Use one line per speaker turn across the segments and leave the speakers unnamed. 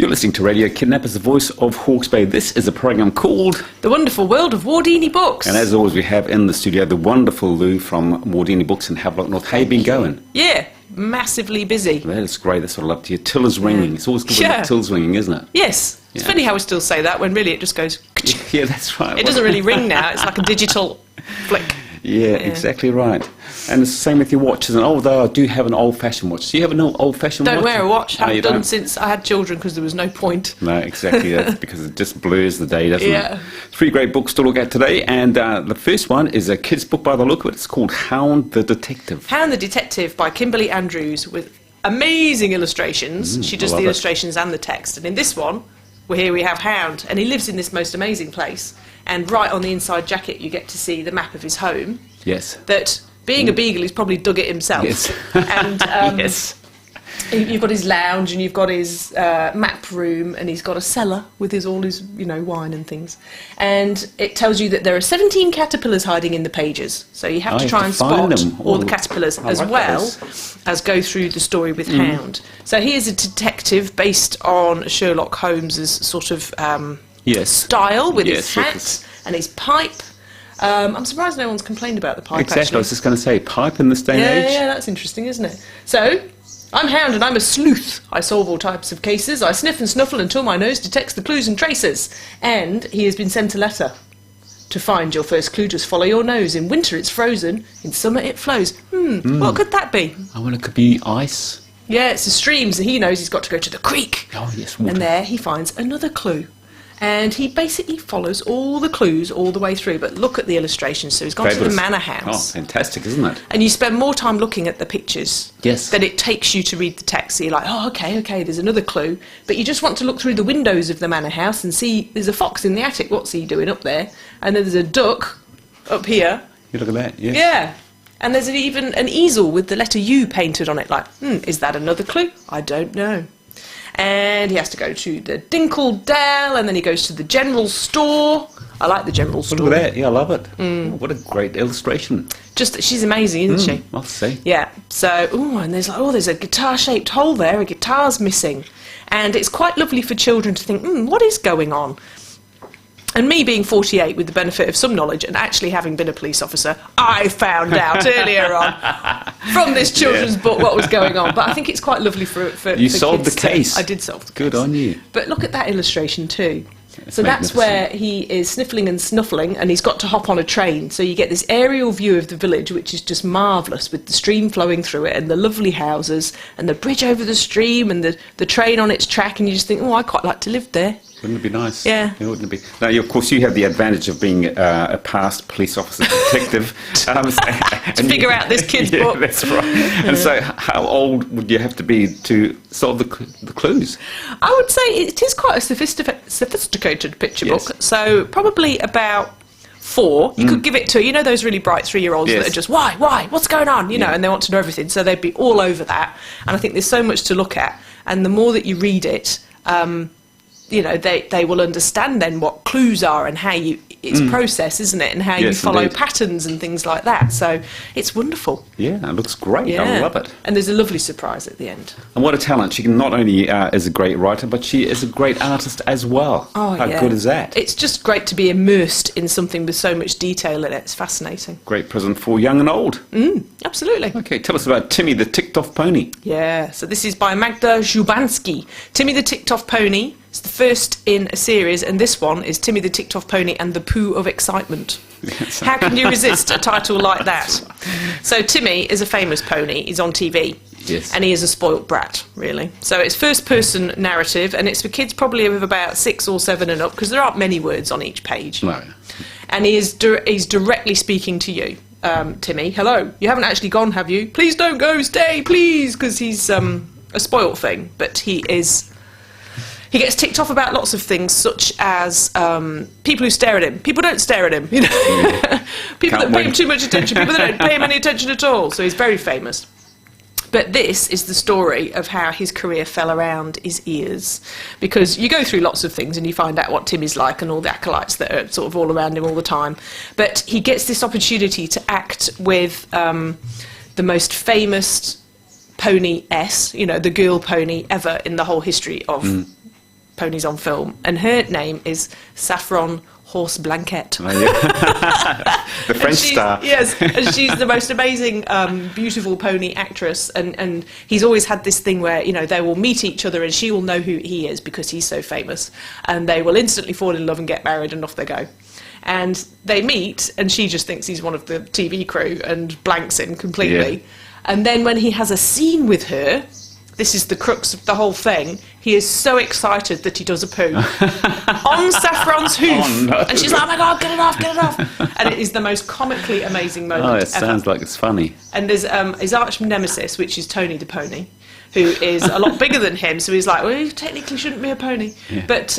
You're listening to Radio Kidnappers, the voice of Hawke's Bay. This is a program called
The Wonderful World of Wardini Books.
And as always, we have in the studio the wonderful Lou from Wardini Books in Havelock North. How you been going?
Yeah, massively busy.
That is great. That's what I love to hear. Till is ringing. It's always good when the till's ringing, isn't it?
Yes. It's funny how we still say that when really it just goes...
Yeah, that's right.
It doesn't really ring now. It's like a digital flick.
Yeah, exactly right. And it's the same with your watches. And although I do have an old-fashioned watch. Do you have an old-fashioned watch?
Don't wear a watch. Haven't done
don't?
since I had children because there was no point.
No, exactly. That's because it just blurs the day, doesn't
Yeah.
it? 3 great books to look at today. And the first one is a kid's book by the look of it. It's called Hound the Detective.
Hound the Detective by Kimberly Andrews with amazing illustrations. She does the illustrations and the text. And in this one, here we have Hound. And he lives in this most amazing place. And right on the inside jacket, you get to see the map of his home.
Yes.
That, being a beagle, he's probably dug it himself.
Yes.
And
Yes.
you've got his lounge, and you've got his map room, and he's got a cellar with all his wine and things. And it tells you that there are 17 caterpillars hiding in the pages. So you have to try and spot all the caterpillars, as well as go through the story with Hound. So he is a detective based on Sherlock Holmes's sort of style, with his hat and his pipe. I'm surprised no one's complained about the pipe.
Exactly,
actually.
I was just going to say, pipe in this day and age.
Yeah, that's interesting, isn't it? So, I'm Hound and I'm a sleuth. I solve all types of cases. I sniff and snuffle until my nose detects the clues and traces. And he has been sent a letter. To find your first clue, just follow your nose. In winter it's frozen, in summer it flows. What could that be?
Oh, well, it could be ice.
Yeah, it's a stream, so he knows he's got to go to the creek.
Oh, yes, water.
And there he finds another clue. And he basically follows all the clues all the way through. But look at the illustrations. So he's gone to the manor house.
Oh, fantastic, isn't it?
And you spend more time looking at the pictures
Yes.
than it takes you to read the text. So you're like, oh, okay, there's another clue. But you just want to look through the windows of the manor house and see there's a fox in the attic. What's he doing up there? And then there's a duck up here.
You look at that, yes.
Yeah. And there's even an easel with the letter U painted on it. Like, is that another clue? I don't know. And he has to go to the Dinkle Dell, and then he goes to the general store. I like the general store.
Look at that, yeah, I love it. Oh, what a great illustration.
She's amazing, isn't she?
I'll see.
Yeah. So, and there's a guitar-shaped hole there. A guitar's missing, and it's quite lovely for children to think, what is going on? And me being 48 with the benefit of some knowledge and actually having been a police officer, I found out earlier on from this children's book what was going on. But I think it's quite lovely for
You
for
solved
kids
the case.
I did solve the case.
Good on you.
But look at that illustration too. So
magnificent.
that's where he is sniffling and snuffling, and he's got to hop on a train. So you get this aerial view of the village, which is just marvellous, with the stream flowing through it and the lovely houses and the bridge over the stream and the train on its track, and you just think, I quite like to live there.
Wouldn't it be nice?
Yeah.
Wouldn't it be? Now, of course, you have the advantage of being a past police officer detective.
To figure out this kid's book.
Yeah, that's right. And so how old would you have to be to solve the clues?
I would say it is quite a sophisticated picture book. So probably about 4. You could give it to, those really bright 3-year-olds that are just, why, what's going on, and they want to know everything. So they'd be all over that. And I think there's so much to look at. And the more that you read it, they will understand then what clues are and how it's process, isn't it? And how you follow patterns and things like that. So it's wonderful.
Yeah, it looks great.
Yeah.
I love it.
And there's a lovely surprise at the end.
And what a talent. She not only is a great writer, but she is a great artist as well.
Oh,
How good is that?
It's just great to be immersed in something with so much detail in it. It's fascinating.
Great present for young and old.
Absolutely.
Okay, tell us about Timmy the Ticked-Off Pony.
Yeah, so this is by Magda Żubanski. Timmy the Ticked-Off Pony. It's the first in a series, and this one is Timmy the Ticked-Off Pony and the Poo of Excitement. Yes. How can you resist a title like that? So Timmy is a famous pony. He's on TV.
Yes.
And he is a spoilt brat, really. So it's first-person narrative, and it's for kids probably of about 6 or 7 and up, because there aren't many words on each page.
No.
And he's directly speaking to you. Timmy, hello. You haven't actually gone, have you? Please don't go, stay, please, because he's a spoilt thing, but he gets ticked off about lots of things, such as people who stare at him. People don't stare at him, People that pay him too much attention. People that don't pay him any attention at all. So he's very famous. But this is the story of how his career fell around his ears. Because you go through lots of things and you find out what Timmy's like and all the acolytes that are sort of all around him all the time. But he gets this opportunity to act with the most famous pony-ess, the girl pony ever in the whole history of ponies on film, and her name is Saffron Horse Blanquette.
Oh, yeah. The French star.
Yes, and she's the most amazing, beautiful pony actress. And he's always had this thing where, you know, they will meet each other and she will know who he is because he's so famous. And they will instantly fall in love and get married and off they go. And they meet and she just thinks he's one of the TV crew and blanks him completely.
Yeah.
And then when he has a scene with her, this is the crux of the whole thing, he is so excited that he does a poo on Saffron's hoof.
Oh, no.
And she's like, oh my God, get it off, get it off. And it is the most comically amazing moment
Oh, it
ever.
sounds like it's funny.
And there's his arch nemesis, which is Tony the pony, who is a lot bigger than him. So he's like, well, you technically shouldn't be a pony. Yeah. But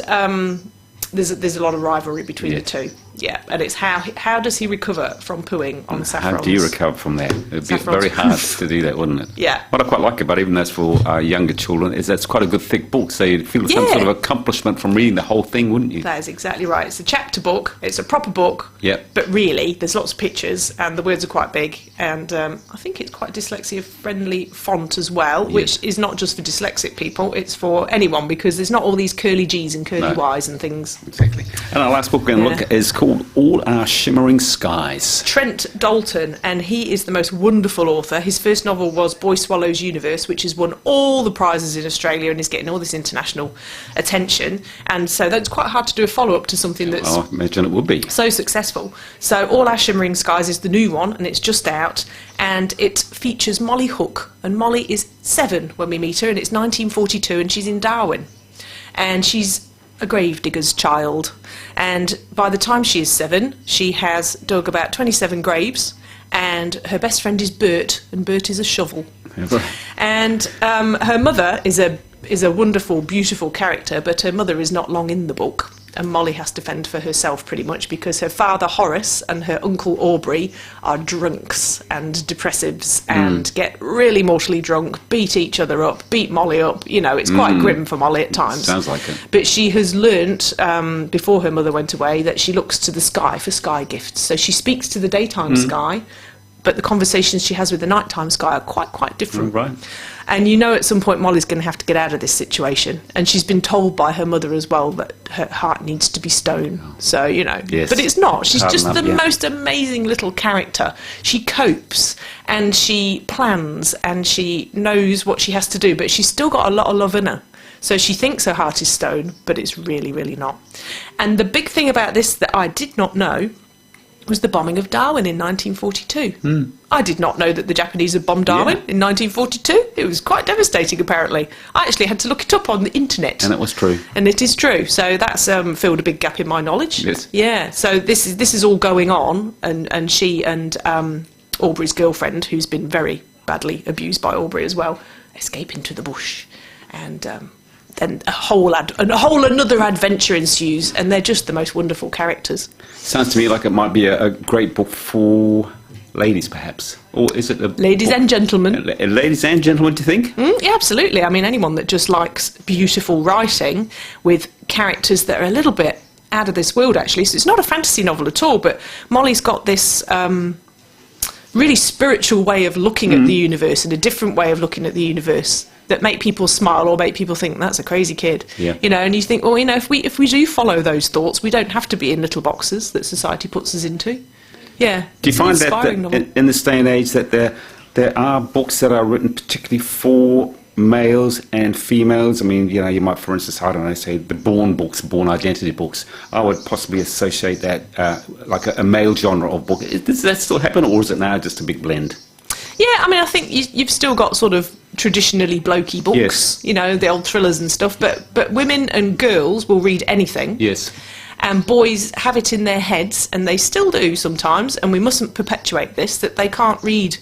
there's a lot of rivalry between the two. Yeah, and it's how does he recover from pooing on Saffron's?
How do you recover from that? It would be very hard to do that, wouldn't it?
Yeah.
What I quite like about it, even though it's for younger children, is that's quite a good thick book, so you'd feel some sort of accomplishment from reading the whole thing, wouldn't you?
That is exactly right. It's a chapter book. It's a proper book.
Yep.
But really, there's lots of pictures, and the words are quite big, and I think it's quite dyslexia-friendly font as well, which is not just for dyslexic people, it's for anyone, because there's not all these curly G's and curly Y's and things.
Exactly. And our last book we're going to look at is called All Our Shimmering Skies.
Trent Dalton, and he is the most wonderful author. His first novel was Boy Swallows Universe, which has won all the prizes in Australia and is getting all this international attention. And so that's quite hard to do a follow-up to something that's
I imagine it would be.
so successful. So All Our Shimmering Skies is the new one, and it's just out, and it features Molly Hook, and Molly is 7 when we meet her, and it's 1942, and she's in Darwin, and she's a gravedigger's child, and by the time she is 7 she has dug about 27 graves, and her best friend is Bert, and Bert is a shovel. And her mother is a wonderful, beautiful character, but her mother is not long in the book, and Molly has to fend for herself pretty much because her father Horace and her uncle Aubrey are drunks and depressives and get really mortally drunk, beat each other up, beat Molly up. You know, it's quite grim for Molly at times.
Sounds like it.
But she has learnt before her mother went away that she looks to the sky for sky gifts. So she speaks to the daytime sky, but the conversations she has with the nighttime sky are quite different.
Right.
And you know at some point Molly's going to have to get out of this situation. And she's been told by her mother as well that her heart needs to be stone. So, you know.
Yes.
But it's not. She's
Hard
just
enough,
the most amazing little character. She copes and she plans and she knows what she has to do. But she's still got a lot of love in her. So she thinks her heart is stone, but it's really, really not. And the big thing about this that I did not know was the bombing of Darwin in 1942. I did not know that the Japanese had bombed Darwin in 1942. It was quite devastating, apparently. I actually had to look it up on the internet.
And it was true.
And it is true. So that's filled a big gap in my knowledge.
Yes.
Yeah. So this is all going on, and she and Aubrey's girlfriend, who's been very badly abused by Aubrey as well, escape into the bush, and then a whole another adventure ensues, and they're just the most wonderful characters.
Sounds to me like it might be a great book for ladies, perhaps. Or is it
Ladies and gentlemen.
Ladies and gentlemen, do you think?
Yeah, absolutely. I mean, anyone that just likes beautiful writing with characters that are a little bit out of this world, actually. So it's not a fantasy novel at all, but Molly's got this really spiritual way of looking at the universe, and a different way of looking at the universe that make people smile or make people think that's a crazy kid.
Yeah.
You know, and you think, well, you know, if we do follow those thoughts, we don't have to be in little boxes that society puts us into. Yeah.
Do you find that in this day and age that there are books that are written particularly for males and females? I mean, you know, you might, for instance, I don't know, say the Born books, Born Identity books. I would possibly associate that like a male genre of book. Does that still happen, or is it now just a big blend?
Yeah, I mean, I think you've still got sort of traditionally blokey books,
yes,
you know, the old thrillers and stuff, but women and girls will read anything.
Yes.
And boys have it in their heads, and they still do sometimes, and we mustn't perpetuate this, that they can't read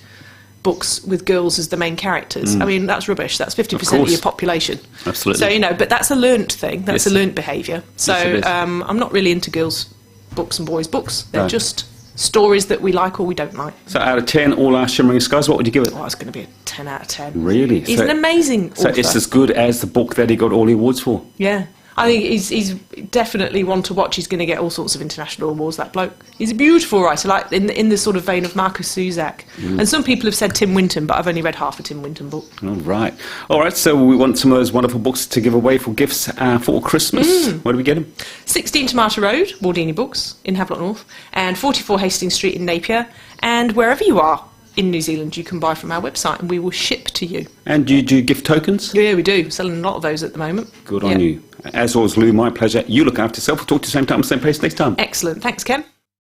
books with girls as the main characters. I mean, that's rubbish. That's 50% of your population.
Absolutely.
So, you know, but that's a learnt thing. That's a learnt behaviour. So
Yes,
I'm not really into girls' books and boys' books. They're just stories that we like or we don't like.
So out of 10, All Our Shimmering Skies, what would you give it?
Oh, it's going to be a 10 out of 10.
Really?
He's an amazing author.
So it's as good as the book that he got all the awards for?
Yeah. I think he's definitely one to watch. He's going to get all sorts of international awards, that bloke. He's a beautiful writer, like in the sort of vein of Marcus Zusak. And some people have said Tim Winton, but I've only read half a Tim Winton book.
All right, so we want some of those wonderful books to give away for gifts for Christmas. Where do we get them?
16 Tomato Road, Wardini Books, in Havelock North, and 44 Hastings Street in Napier, and wherever you are in New Zealand, you can buy from our website and we will ship to you.
And do you do gift tokens?
Yeah, we do. Selling a lot of those at the moment.
Good on you. As always, Lou, my pleasure. You look after yourself. We'll talk to you same time, same place next time.
Excellent. Thanks, Ken.